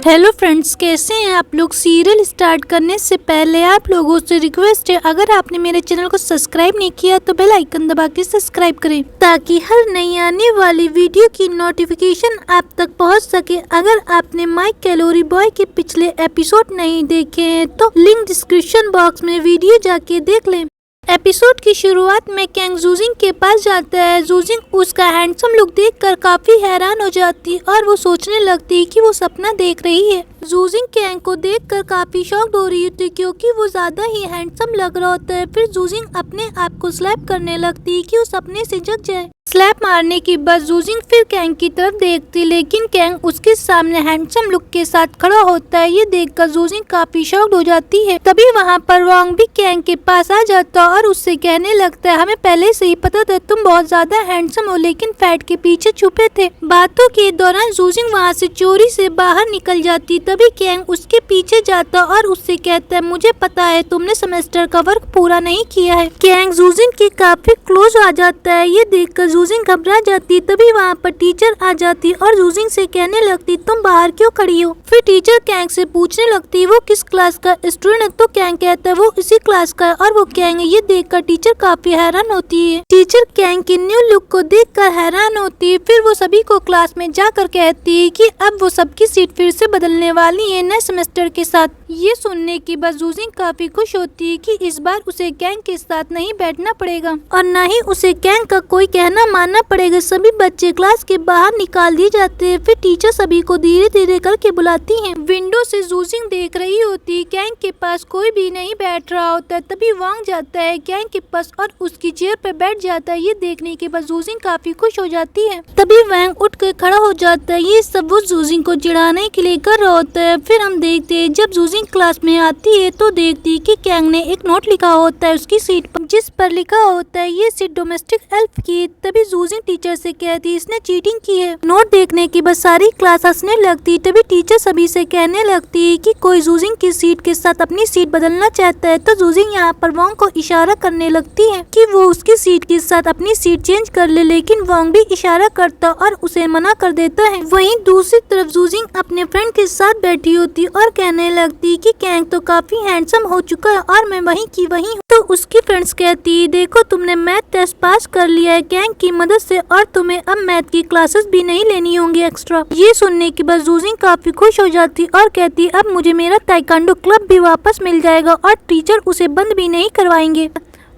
Hello friends, कैसे हैं आप लोग। सीरियल स्टार्ट करने से पहले आप लोगों से रिक्वेस्ट है, अगर आपने मेरे चैनल को सब्सक्राइब नहीं किया तो बेल आइकन दबा के सब्सक्राइब करें ताकि हर नई आने वाली वीडियो की नोटिफिकेशन आप तक पहुंच सके। अगर आपने माय कैलोरी बॉय के पिछले एपिसोड नहीं देखे हैं तो लिंक डिस्क्रिप्शन बॉक्स में वीडियो जाके देख लें। एपिसोड की शुरुआत में कैंग जूजिंग के पास जाता है। जूजिंग उसका हैंडसम लुक देखकर काफी हैरान हो जाती और वो सोचने लगती कि वो सपना देख रही है। जूजिंग कैंग को देखकर काफी शॉक्ड हो रही होती क्योंकि वो ज्यादा ही हैंडसम लग रहा होता है। फिर जूजिंग अपने आप को स्लैप करने लगती कि वो सपने से जग जाए। स्लैप मारने के बाद जूजिंग फिर कैंग की तरफ देखती, लेकिन कैंग उसके सामने हैंडसम लुक के साथ खड़ा होता है। ये देखकर जूजिंग काफी शॉक्ड हो जाती है। तभी वहाँ पर वॉन्ग भी कैंग के पास आ जाता और उससे कहने लगता है, हमें पहले से ही पता था तुम बहुत ज्यादा हैंडसम हो, लेकिन फैट के पीछे छुपे थे। बातों के दौरान जूजिंग वहाँ से चोरी से बाहर निकल जाती। तभी कैंग उसके पीछे जाता और उससे कहता है, मुझे पता है तुमने सेमेस्टर का वर्क पूरा नहीं किया है। कैंग जूजिंग के काफी क्लोज आ जाता है। ये देखकर जूजिंग घबरा जाती। तभी वहाँ पर टीचर आ जाती और जूजिंग से कहने लगती, तुम बाहर क्यों खड़ी हो। फिर टीचर कैंग से पूछने लगती वो किस क्लास का स्टूडेंट है, तो कैंग कहता है वो इसी क्लास का है और वो कैंग है। ये देखकर टीचर काफी हैरान होती है। टीचर कैंग के न्यू लुक को देखकर हैरान होती है। फिर वो सभी को क्लास में जाकर कहती है कि अब वो सबकी सीट फिर से बदलने वाली है नए सेमेस्टर के साथ। ये सुनने के बाद जूजिंग काफी खुश होती है कि इस बार उसे कैंग के साथ नहीं बैठना पड़ेगा और न ही उसे कैंग का कोई कहना मानना पड़ेगा। सभी बच्चे क्लास के बाहर निकाल दिए जाते हैं। फिर टीचर सभी को धीरे धीरे करके बुलाती हैं। विंडो से जूजिंग देख रही होती कैंग के पास कोई भी नहीं बैठ रहा होता। तभी वॉन्ग जाता है कैंग के पास और उसकी चेयर पे बैठ जाता है। ये देखने के बाद जूजिंग काफी खुश हो जाती है। तभी वॉन्ग उठ कर खड़ा हो जाता है। ये सब वो जूजिंग को चिढ़ाने के लिए कर रहा होता है। फिर हम देखते हैं जब जूजिंग क्लास में आती है तो देखती कि कैंग ने एक नोट लिखा होता है उसकी सीट पर, जिस पर लिखा होता है ये सीट डोमेस्टिक एल्फ की। तभी जूजिंग टीचर से कहती इसने चीटिंग की है। नोट देखने के बाद सारी क्लास हंसने लगती। तभी टीचर सभी से कहने लगती है कि कोई जूजिंग की सीट के साथ अपनी सीट बदलना चाहता है। तो जूजिंग यहाँ पर वॉन्ग को इशारा करने लगती है कि वो उसकी सीट के साथ अपनी सीट चेंज कर ले, लेकिन वॉन्ग भी इशारा करता और उसे मना कर देता है। वहीं दूसरी तरफ जूजिंग अपने फ्रेंड के साथ बैठी होती और कहने लगती कि कैंग तो काफी हैंडसम हो चुका है और मैं वहीं की वहीं हूँ। तो उसकी फ्रेंड्स कहती देखो तुमने मैथ टेस्ट पास कर लिया है कैंग की मदद से और तुम्हें अब मैथ की क्लासेस भी नहीं लेनी होंगी एक्स्ट्रा। ये सुनने के बाद जूजिंग काफी खुश हो जाती और कहती अब मुझे मेरा ताइक्वांडो क्लब भी वापस मिल जाएगा और टीचर उसे बंद भी नहीं करवाएंगे।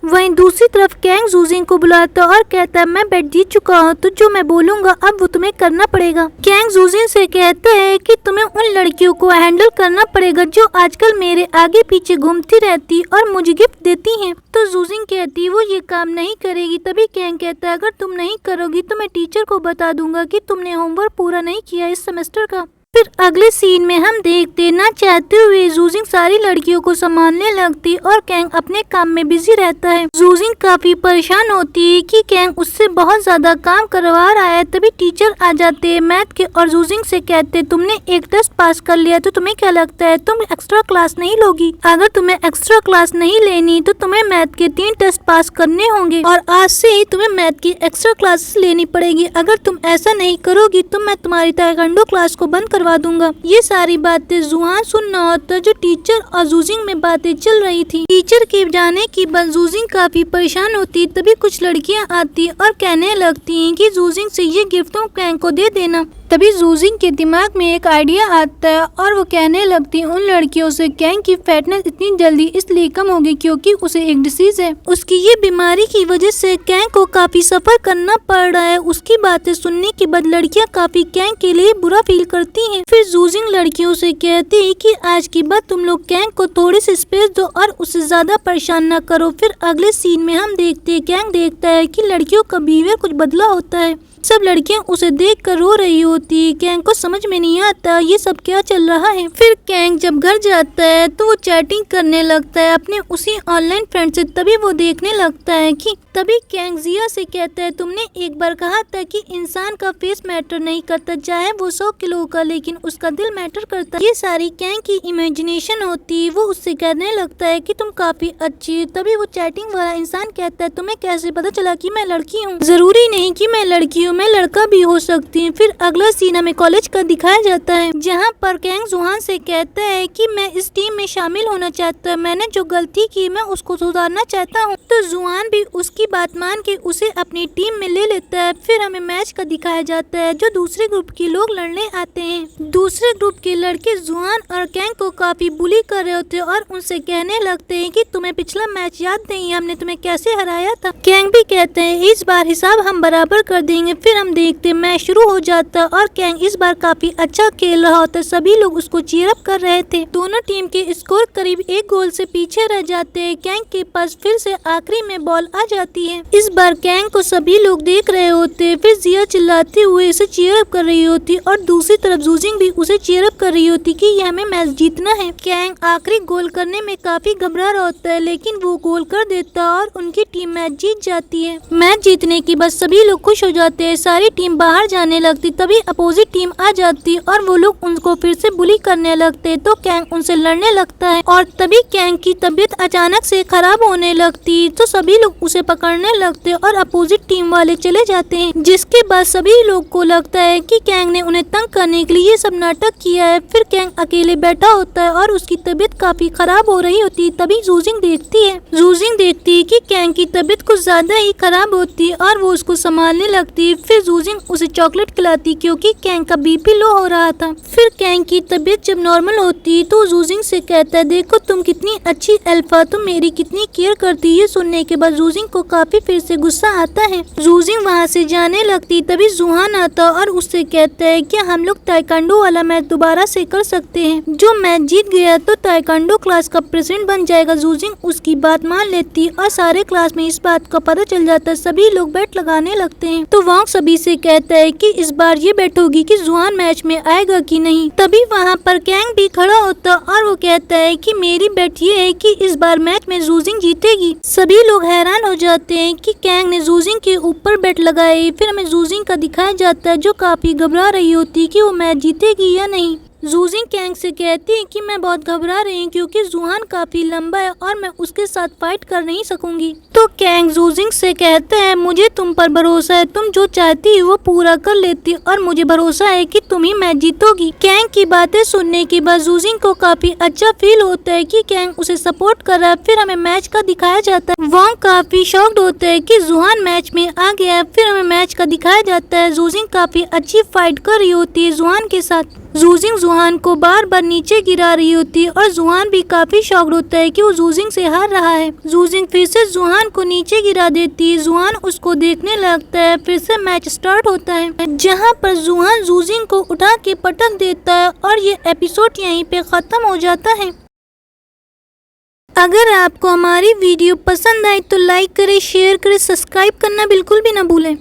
वहीं दूसरी तरफ कैंग जूजिंग को बुलाता और कहता है मैं बैठ जीत चुका हूँ तो जो मैं बोलूँगा अब वो तुम्हें करना पड़ेगा। कैंग जूजिंग से कहता है कि तुम्हें उन लड़कियों को हैंडल करना पड़ेगा जो आजकल मेरे आगे पीछे घूमती रहती और मुझे गिफ्ट देती हैं। तो जूजिंग कहती वो ये काम नहीं करेगी। तभी कैंग कहता है अगर तुम नहीं करोगी तो मैं टीचर को बता दूंगा कि तुमने होमवर्क पूरा नहीं किया इस सेमेस्टर का। फिर अगले सीन में हम देखते ना चाहते हुए जूजिंग सारी लड़कियों को संभालने लगती और कैंग अपने काम में बिजी रहता है। जूजिंग काफी परेशान होती है कि कैंग उससे बहुत ज्यादा काम करवा रहा है। तभी टीचर आ जाते हैं मैथ के और जूजिंग से कहते तुमने एक टेस्ट पास कर लिया तो तुम्हें क्या लगता है तुम एक्स्ट्रा क्लास नहीं लोगी। अगर तुम्हें एक्स्ट्रा क्लास नहीं लेनी तो तुम्हें मैथ के 3 टेस्ट पास करने होंगे और आज से ही तुम्हें मैथ की एक्स्ट्रा क्लासेस लेनी पड़ेगी। अगर तुम ऐसा नहीं करोगी तो मैं तुम्हारी ताइक्वांडो क्लास को बंद करवा दूंगा। ये सारी बातें जुहान सुनना होता जो टीचर और जूजिंग में बातें चल रही थी। टीचर के जाने की बाद जूजिंग काफी परेशान होती। तभी कुछ लड़कियां आती और कहने लगती हैं कि जूजिंग से ये गिफ्ट तुम कैंग को दे देना। तभी जूजिंग के दिमाग में एक आइडिया आता है और वो कहने लगती है उन लड़कियों से कैंग की फैटनेस इतनी जल्दी इसलिए कम होगी क्योंकि उसे एक डिसीज है। उसकी ये बीमारी की वजह से कैंग को काफी सफर करना पड़ रहा है। उसकी बातें सुनने के बाद लड़कियां काफी कैंग के लिए बुरा फील करती हैं। फिर जूजिंग लड़कियों से कहती है कि आज की बात तुम लोग कैंग को थोड़ी सी स्पेस दो और उसे ज्यादा परेशान न करो। फिर अगले सीन में हम देखते हैं कैंग देखता है कि लड़कियों का बिहेवियर कुछ बदला होता है। सब लड़कियां उसे देखकर रो रही होती। कैंग को समझ में नहीं आता ये सब क्या चल रहा है। फिर कैंग जब घर जाता है तो वो चैटिंग करने लगता है अपने उसी ऑनलाइन फ्रेंड से। तभी वो देखने लगता है कि तभी कैंग जिया से कहता है तुमने एक बार कहा था कि इंसान का फेस मैटर नहीं करता चाहे वो 100 किलो का, लेकिन उसका दिल मैटर करता। ये सारी कैंग की इमेजिनेशन होती। वो उससे कहने लगता है कि तुम काफी अच्छी है। तभी वो चैटिंग वाला इंसान कहता है तुम्हें कैसे पता चला कि मैं लड़की हूँ। जरूरी नहीं कि मैं लड़की हूँ, मैं लड़का भी हो सकती हूँ। फिर अगला सीन हमें कॉलेज का दिखाया जाता है, जहाँ पर कैंग जुहान से कहता है कि मैं इस टीम में शामिल होना चाहता हूँ, मैंने जो गलती की मैं उसको सुधारना चाहता हूँ। तो जुहान भी उसकी बात मान के उसे अपनी टीम में ले लेता है। फिर हमें मैच का दिखाया जाता है, जो दूसरे ग्रुप के लोग लड़ने आते हैं। दूसरे ग्रुप के लड़के जुहान और कैंग को काफी बुली कर रहे होते हैं और उनसे कहने लगते हैं कि तुम्हें पिछला मैच याद नहीं है, हमने तुम्हें कैसे हराया था। कैंग भी कहते हैं इस बार हिसाब हम बराबर कर देंगे। फिर हम देखते हैं मैच शुरू हो जाता और कैंग इस बार काफी अच्छा खेल रहा होता, सभी लोग उसको चीयर अप कर रहे थे। दोनों टीम के स्कोर करीब 1 गोल से पीछे रह जाते हैं। कैंग के पास फिर से आखिरी में बॉल आ जाती है। इस बार कैंग को सभी लोग देख रहे होते हैं। फिर जिया चिल्लाते हुए इसे चीयर अप कर रही होती और दूसरी तरफ जूजिंग भी उसे चीयर अप कर रही होती कि ये हमें मैच जीतना है। कैंग आखिरी गोल करने में काफी घबरा रहा होता है, लेकिन वो गोल कर देता और उनकी टीम मैच जीत जाती है। मैच जीतने के बाद सभी लोग खुश हो जाते हैं, सारी टीम बाहर जाने लगती। तभी अपोजिट टीम आ जाती और वो लोग उनको फिर से बुली करने लगते, तो कैंग उनसे लड़ने लगता है और तभी कैंग की तबीयत अचानक से खराब होने लगती। तो सभी लोग उसे पकड़ने लगते और अपोजिट टीम वाले चले जाते हैं, जिसके बाद सभी लोग को लगता है कि कैंग ने उन्हें तंग करने के लिए ये सब नाटक किया है। फिर कैंग अकेले बैठा होता है और उसकी तबीयत काफी खराब हो रही होती। तभी जूजिंग देखती है कि कैंग की तबीयत कुछ ज्यादा ही खराब होती है और वो उसको संभालने लगती। फिर जूजिंग उसे चॉकलेट खिलाती क्योंकि कैंग का बीपी लो हो रहा था। फिर कैंग की तबीयत जब नॉर्मल होती तो जूजिंग से कहता है देखो तुम कितनी अच्छी अल्फा, तुम मेरी कितनी केयर करती। ये सुनने के बाद जूजिंग को काफी फिर से गुस्सा आता है। जूजिंग वहाँ से जाने लगती। तभी जुहान आता और उससे कहता है कि हम लोग ताइक्वांडो वाला मैच दोबारा से कर सकते हैं, जो मैच जीत गया तो ताइक्वांडो क्लास का प्रेसिडेंट बन जाएगा। जूजिंग उसकी बात मान लेती और सारे क्लास में इस बात का पता चल जाता है। सभी लोग बैट लगाने लगते हैं। तो वॉन्ग सभी से कहता है कि इस बार ये बैट होगी कि जुहान मैच में आएगा कि नहीं। तभी वहाँ पर कैंग भी खड़ा होता और वो कहता है कि मेरी बैट ये है कि इस बार मैच में जूजिंग जीतेगी। सभी लोग हैरान हो जाते हैं कि कैंग ने जूजिंग के ऊपर बैट लगाई। फिर हमें जूजिंग का दिखाया जाता है, जो काफी घबरा रही होती कि वो मैच जीतेगी या नहीं। जूजिंग कैंग से कहती है कि मैं बहुत घबरा रही हूँ क्योंकि जुहान काफी लंबा है और मैं उसके साथ फाइट कर नहीं सकूंगी। तो कैंग जूजिंग से कहते हैं मुझे तुम पर भरोसा है, तुम जो चाहती हो वो पूरा कर लेती और मुझे भरोसा है कि तुम ही मैच जीतोगी। कैंग की बातें सुनने के बाद जूजिंग को काफी अच्छा फील होता है कि कैंग उसे सपोर्ट कर रहा है। फिर हमें मैच का दिखाया जाता है। वॉन्ग काफी शॉक्ड होता है कि जुहान मैच में आ गया है। फिर हमें मैच का दिखाया जाता है। जूजिंग काफी अच्छी फाइट कर रही होती है जुहान के साथ। जूजिंग जुहान को बार बार नीचे गिरा रही होती है और जुहान भी काफी शॉक्ड होता है कि वो जूजिंग से हार रहा है। जूजिंग फिर से जुहान को नीचे गिरा देती है। जुहान उसको देखने लगता है। फिर से मैच स्टार्ट होता है, जहां पर जुहान जूजिंग को उठा के पटक देता है और ये एपिसोड यहीं पे खत्म हो जाता है। अगर आपको हमारी वीडियो पसंद आई तो लाइक करें, शेयर करें, सब्सक्राइब करना बिल्कुल भी ना भूलें।